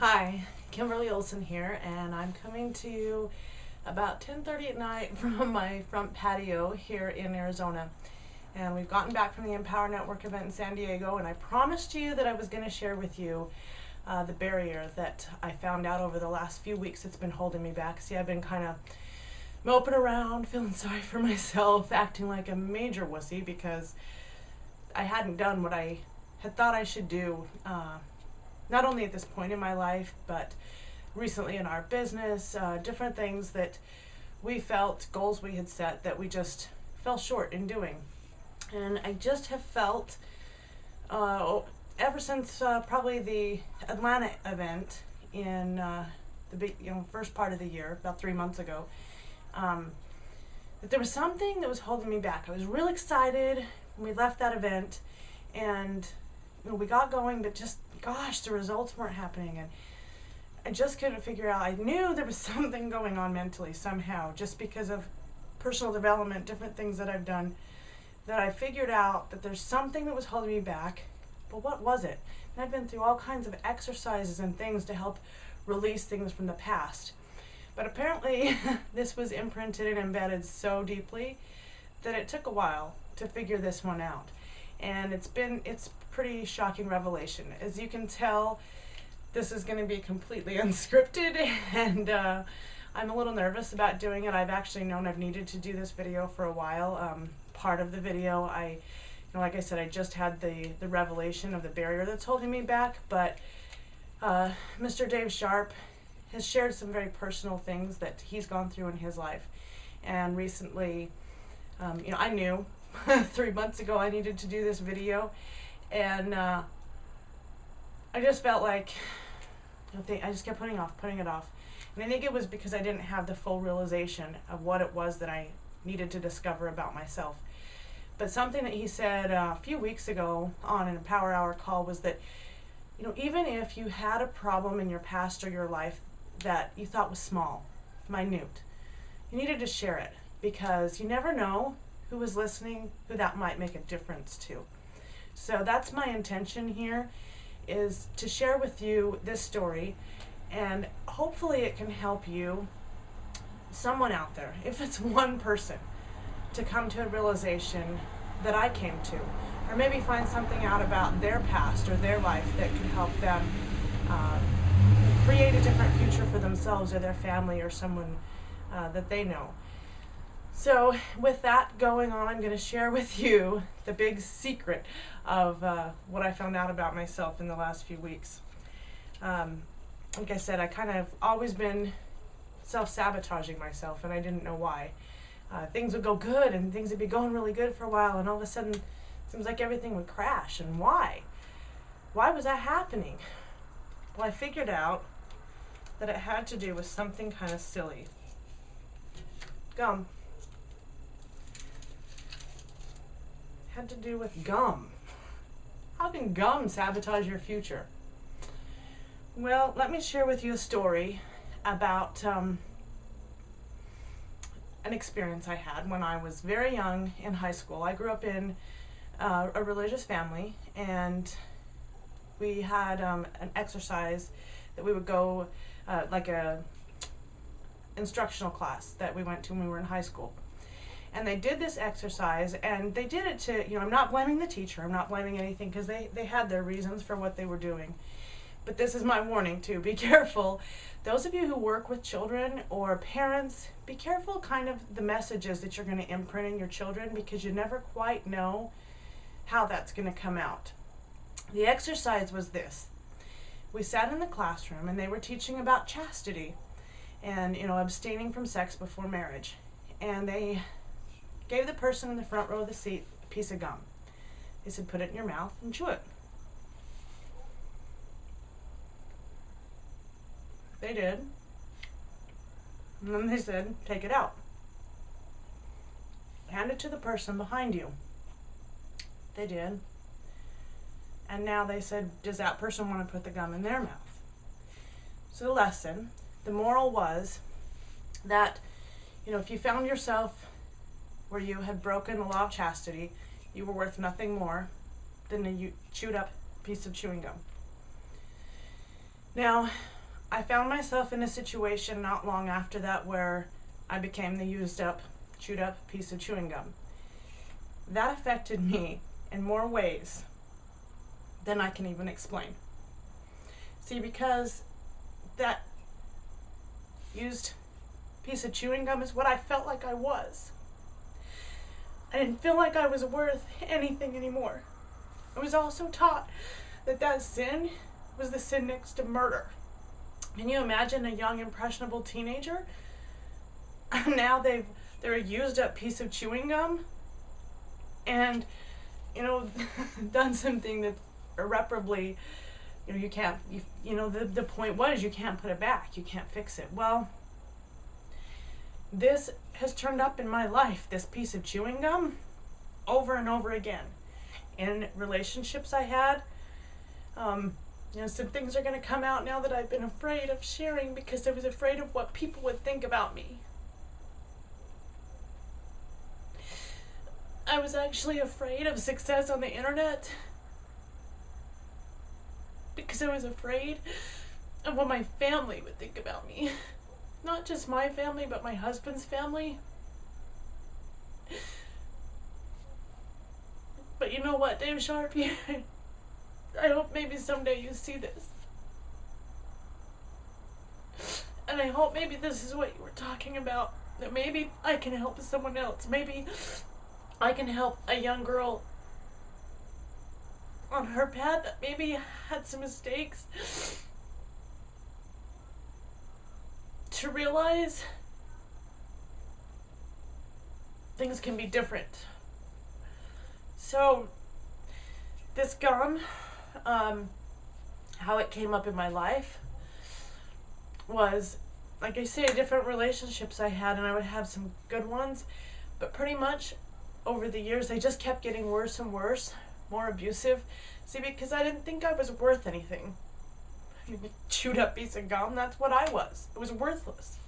Hi, Kimberly Olson here, and I'm coming to you about 10:30 at night from my front patio here in Arizona. And we've gotten back from the Empower Network event in San Diego, and I promised you that I was going to share with you the barrier that I found out over the last few weeks that's been holding me back. See, I've been kind of moping around, feeling sorry for myself, acting like a major wussy because I hadn't done what I had thought I should do, not only at this point in my life, but recently in our business, different things that we felt, goals we had set that we just fell short in doing. And I just have felt, ever since probably the Atlanta event in the big, first part of the year, about 3 months ago, that there was something that was holding me back. I was real excited when we left that event, and we got going, but just, gosh, the results weren't happening, and I just couldn't figure out. I knew there was something going on mentally somehow, just because of personal development, different things that I've done, that I figured out that there's something that was holding me back. But what was it? And I've been through all kinds of exercises and things to help release things from the past. But apparently this was imprinted and embedded so deeply that it took a while to figure this one out. And it's pretty shocking revelation. As you can tell, this is going to be completely unscripted, and I'm a little nervous about doing it. I've actually known I've needed to do this video for a while. Part of the video, like I said, I just had the revelation of the barrier that's holding me back, but Mr. Dave Sharp has shared some very personal things that he's gone through in his life. And recently, I knew 3 months ago I needed to do this video, and I just felt like I just kept putting it off. And I think it was because I didn't have the full realization of what it was that I needed to discover about myself. But something that he said a few weeks ago on an Power Hour call was that, even if you had a problem in your past or your life that you thought was small, minute, you needed to share it, because you never know who was listening, who that might make a difference to. So that's my intention here, is to share with you this story, and hopefully it can help you, someone out there, if it's one person, to come to a realization that I came to, or maybe find something out about their past or their life that could help them create a different future for themselves or their family or someone that they know. So with that going on, I'm going to share with you the big secret of what I found out about myself in the last few weeks. Like I said, I kind of always been self-sabotaging myself, and I didn't know why. Things would go good, and things would be going really good for a while, and all of a sudden, it seems like everything would crash. And why? Why was that happening? Well, I figured out that it had to do with something kind of silly. Gum. Had to do with gum. How can gum sabotage your future? Well, let me share with you a story about an experience I had when I was very young in high school. I grew up in a religious family, and we had an exercise that we would go, like a instructional class that we went to when we were in high school. And they did this exercise, and they did it to, I'm not blaming the teacher, I'm not blaming anything, because they had their reasons for what they were doing. But this is my warning too, be careful. Those of you who work with children or parents, be careful kind of the messages that you're going to imprint in your children, because you never quite know how that's going to come out. The exercise was this. We sat in the classroom, and they were teaching about chastity and, abstaining from sex before marriage. And they gave the person in the front row of the seat a piece of gum. They said, put it in your mouth and chew it. They did. And then they said, take it out. Hand it to the person behind you. They did. And now they said, does that person want to put the gum in their mouth? So the lesson, the moral was that, if you found yourself where you had broken the law of chastity, you were worth nothing more than a chewed up piece of chewing gum. Now, I found myself in a situation not long after that where I became the used up, chewed up piece of chewing gum. That affected me in more ways than I can even explain. See, because that used piece of chewing gum is what I felt like I was. I didn't feel like I was worth anything anymore. I was also taught that sin was the sin next to murder. Can you imagine a young, impressionable teenager? Now they're a used up piece of chewing gum and, done something that's irreparably, you can't, the point was you can't put it back, you can't fix it. Well, this has turned up in my life, this piece of chewing gum, over and over again. In relationships I had, some things are going to come out now that I've been afraid of sharing because I was afraid of what people would think about me. I was actually afraid of success on the internet because I was afraid of what my family would think about me. Not just my family, but my husband's family. But you know what, Dave Sharp? I hope maybe someday you see this. And I hope maybe this is what you were talking about. That maybe I can help someone else. Maybe I can help a young girl on her path that maybe had some mistakes to realize things can be different. So this gum, how it came up in my life was, like I say, different relationships I had, and I would have some good ones, but pretty much over the years they just kept getting worse and worse, more abusive. See, because I didn't think I was worth anything. I mean, chewed up piece of gum, that's what I was. It was worthless.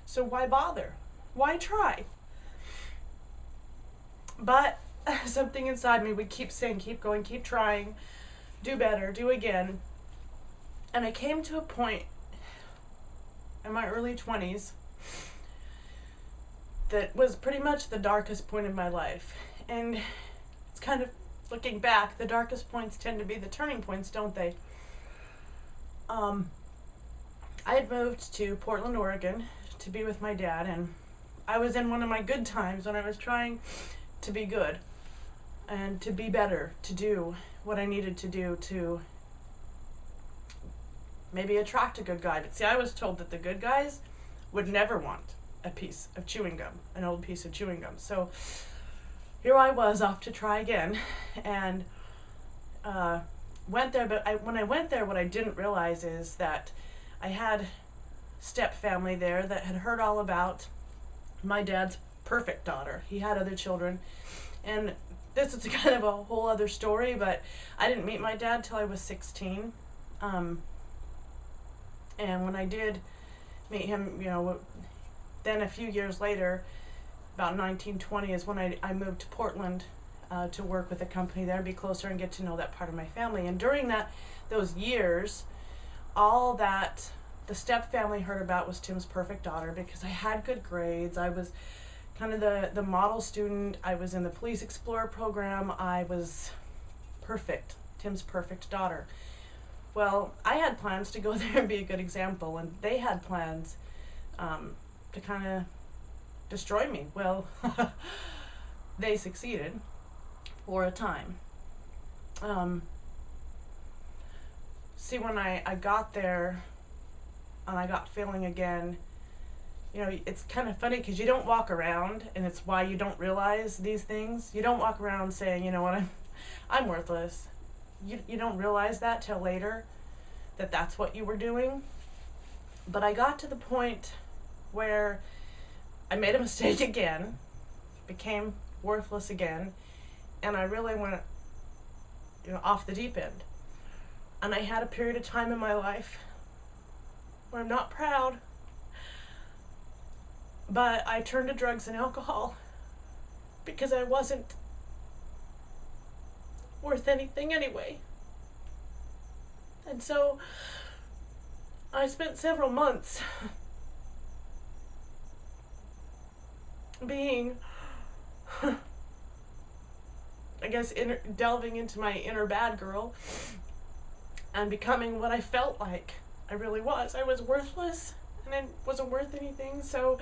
So why bother? Why try? But something inside me would keep saying, keep going, keep trying, do better, do again. And I came to a point in my early 20s that was pretty much the darkest point in my life. And it's kind of, looking back, the darkest points tend to be the turning points, don't they? I had moved to Portland, Oregon to be with my dad, and I was in one of my good times when I was trying to be good and to be better, to do what I needed to do to maybe attract a good guy. But see, I was told that the good guys would never want a piece of chewing gum, an old piece of chewing gum. So here I was off to try again, and went there. But when I went there, what I didn't realize is that I had step family there that had heard all about my dad's perfect daughter. He had other children, and this is kind of a whole other story, but I didn't meet my dad till I was 16. And when I did meet him, then a few years later, about 1920 is when I moved to Portland to work with a company there, be closer and get to know that part of my family. And during those years, all that the step family heard about was Tim's perfect daughter, because I had good grades. I was kind of the model student. I was in the Police Explorer program. I was perfect, Tim's perfect daughter. Well, I had plans to go there and be a good example, and they had plans to kind of destroy me. Well, they succeeded for a time. See, when I got there and I got feeling again, it's kind of funny because you don't walk around, and it's why you don't realize these things. You don't walk around saying, you know what, I'm worthless. You don't realize that till later, that that's what you were doing. But I got to the point where I made a mistake again, became worthless again, and I really went off the deep end. And I had a period of time in my life where I'm not proud, but I turned to drugs and alcohol because I wasn't worth anything anyway. And so I spent several months being, I guess, delving into my inner bad girl and becoming what I felt like I really was. I was worthless and I wasn't worth anything, so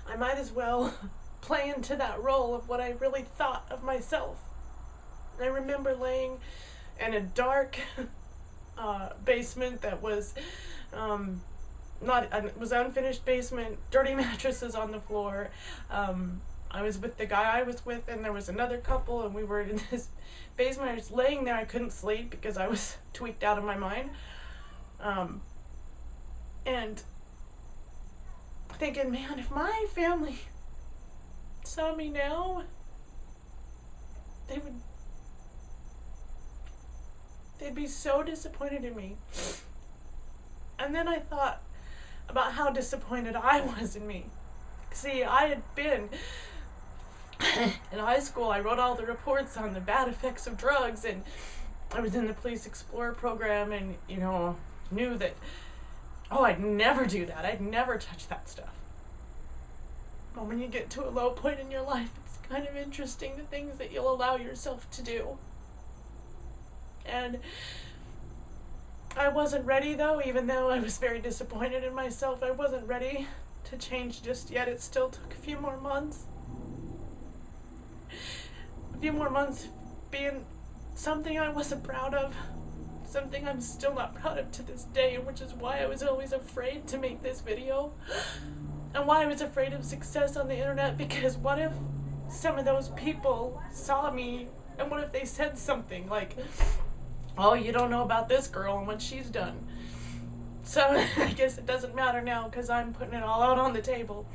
I might as well play into that role of what I really thought of myself. I remember laying in a dark basement that was it was unfinished basement, dirty mattresses on the floor. I was with the guy I was with, and there was another couple, and we were in this basement. I was laying there. I couldn't sleep because I was tweaked out of my mind. And thinking, man, if my family saw me now, they'd be so disappointed in me. And then I thought about how disappointed I was in me. See, I had been in high school. I wrote all the reports on the bad effects of drugs, and I was in the Police Explorer program, and knew that, I'd never do that. I'd never touch that stuff. But when you get to a low point in your life, it's kind of interesting the things that you'll allow yourself to do. And I wasn't ready, though, even though I was very disappointed in myself. I wasn't ready to change just yet. It still took a few more months. A few more months being something I wasn't proud of. Something I'm still not proud of to this day, which is why I was always afraid to make this video. And why I was afraid of success on the internet, because what if some of those people saw me, and what if they said something like, oh, you don't know about this girl and what she's done. So I guess it doesn't matter now because I'm putting it all out on the table.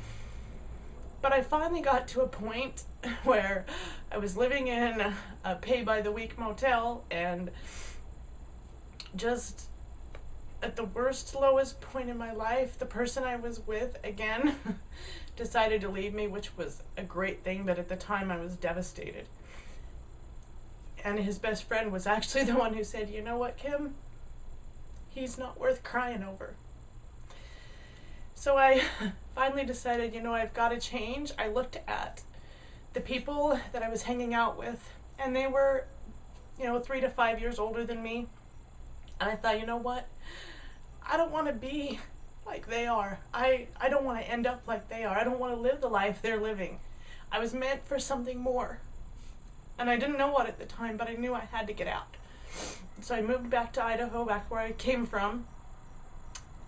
But I finally got to a point where I was living in a pay-by-the-week motel, and just at the worst, lowest point in my life, the person I was with, again, decided to leave me, which was a great thing, but at the time I was devastated. And his best friend was actually the one who said, you know what, Kim? He's not worth crying over. So I finally decided, I've got to change. I looked at the people that I was hanging out with, and they were, 3 to 5 years older than me. And I thought, you know what? I don't want to be like they are. I don't want to end up like they are. I don't want to live the life they're living. I was meant for something more. And I didn't know what at the time, but I knew I had to get out. So I moved back to Idaho, back where I came from.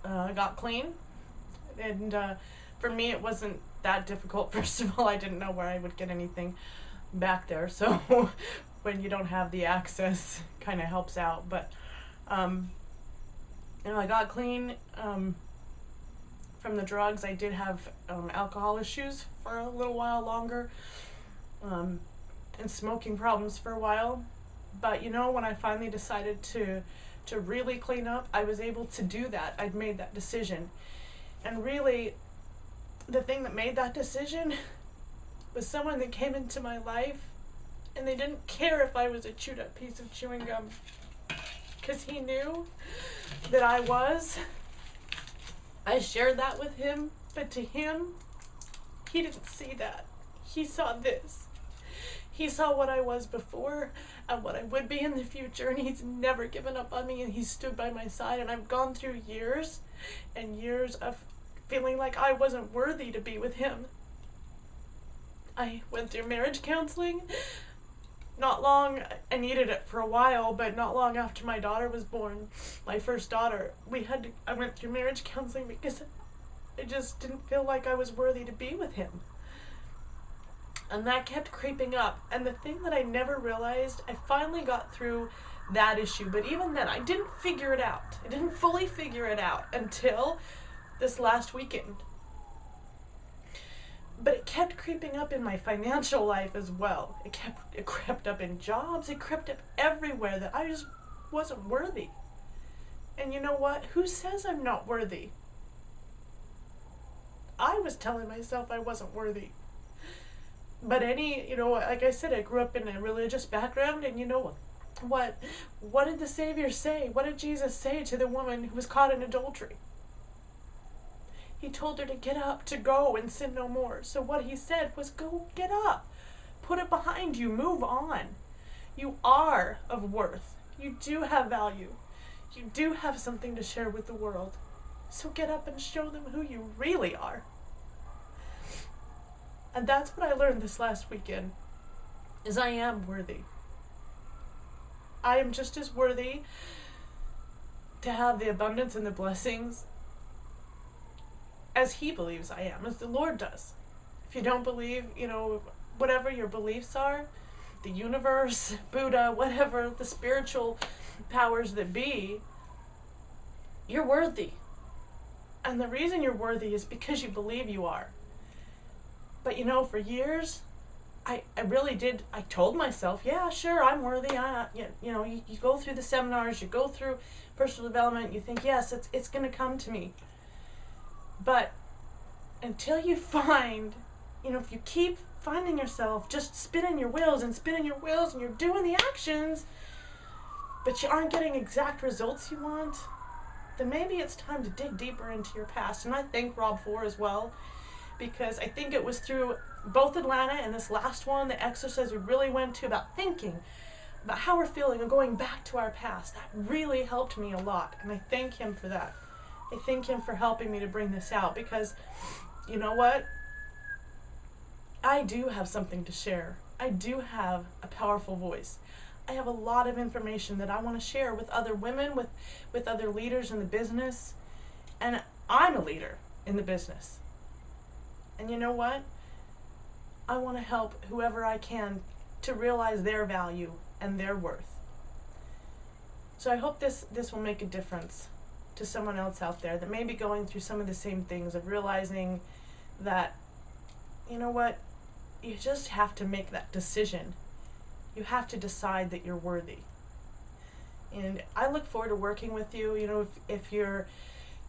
Got clean. And for me, it wasn't that difficult. First of all, I didn't know where I would get anything back there. So when you don't have the access, it kind of helps out. But, I got clean from the drugs. I did have alcohol issues for a little while longer. And smoking problems for a while. But when I finally decided to really clean up, I was able to do that. I'd made that decision. And really, the thing that made that decision was someone that came into my life, and they didn't care if I was a chewed up piece of chewing gum, because he knew that I was. I shared that with him, but to him, he didn't see that. He saw this. He saw what I was before and what I would be in the future, and he's never given up on me, and he's stood by my side. And I've gone through years and years of feeling like I wasn't worthy to be with him. I went through marriage counseling. Not long, I needed it for a while, but not long after my daughter was born, my first daughter, I went through marriage counseling because I just didn't feel like I was worthy to be with him. And that kept creeping up. And the thing that I never realized, I finally got through that issue. But even then, I didn't figure it out. I didn't fully figure it out until this last weekend. But it kept creeping up in my financial life as well. It crept up in jobs. It crept up everywhere, that I just wasn't worthy. And you know what? Who says I'm not worthy? I was telling myself I wasn't worthy. But like I said, I grew up in a religious background, and what did the Savior say? What did Jesus say to the woman who was caught in adultery? He told her to get up, to go and sin no more. So what he said was, go get up. Put it behind you. Move on. You are of worth. You do have value. You do have something to share with the world. So get up and show them who you really are. And that's what I learned this last weekend, is I am worthy. I am just as worthy to have the abundance and the blessings as he believes I am, as the Lord does. If you don't believe, whatever your beliefs are, the universe, Buddha, whatever, the spiritual powers that be, you're worthy. And the reason you're worthy is because you believe you are. But for years, I really did, I told myself, yeah, sure, I'm worthy. You go through the seminars, you go through personal development, you think, yes, it's going to come to me. But until you find, if you keep finding yourself just spinning your wheels and you're doing the actions, but you aren't getting exact results you want, then maybe it's time to dig deeper into your past. And I thank Rob for as well, because I think it was through both Atlanta and this last one, the exercise we really went to about thinking about how we're feeling and going back to our past. That really helped me a lot, and I thank him for that. I thank him for helping me to bring this out, because you know what? I do have something to share. I do have a powerful voice. I have a lot of information that I want to share with other women, with other leaders in the business. And I'm a leader in the business. And you know what? I want to help whoever I can to realize their value and their worth. So I hope this will make a difference to someone else out there that may be going through some of the same things, of realizing that, you know what, you just have to make that decision. You have to decide that you're worthy. And I look forward to working with you. If you're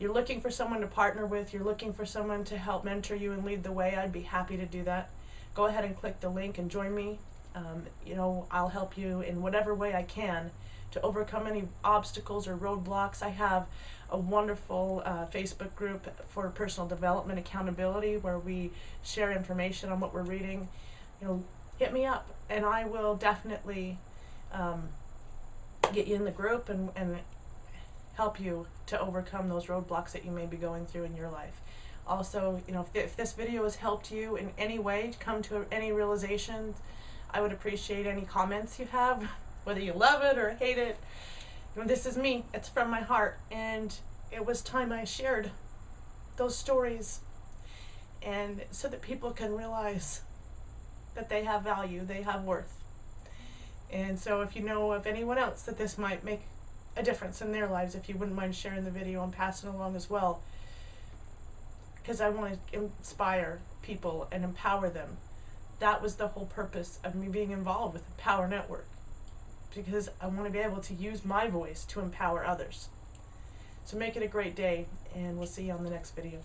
looking for someone to partner with, you're looking for someone to help mentor you and lead the way, I'd be happy to do that. Go ahead and click the link and join me. I'll help you in whatever way I can to overcome any obstacles or roadblocks. I have a wonderful Facebook group for personal development accountability, where we share information on what we're reading. Hit me up and I will definitely get you in the group and help you to overcome those roadblocks that you may be going through in your life. Also, if this video has helped you in any way to come to any realizations, I would appreciate any comments you have, whether you love it or hate it. This is me. It's from my heart, and it was time I shared those stories, and so that people can realize that they have value, they have worth. And so if you know of anyone else that this might make a difference in their lives, if you wouldn't mind sharing the video and passing it along as well, because I want to inspire people and empower them. That was the whole purpose of me being involved with the Power Network, because I want to be able to use my voice to empower others. So make it a great day, and we'll see you on the next video.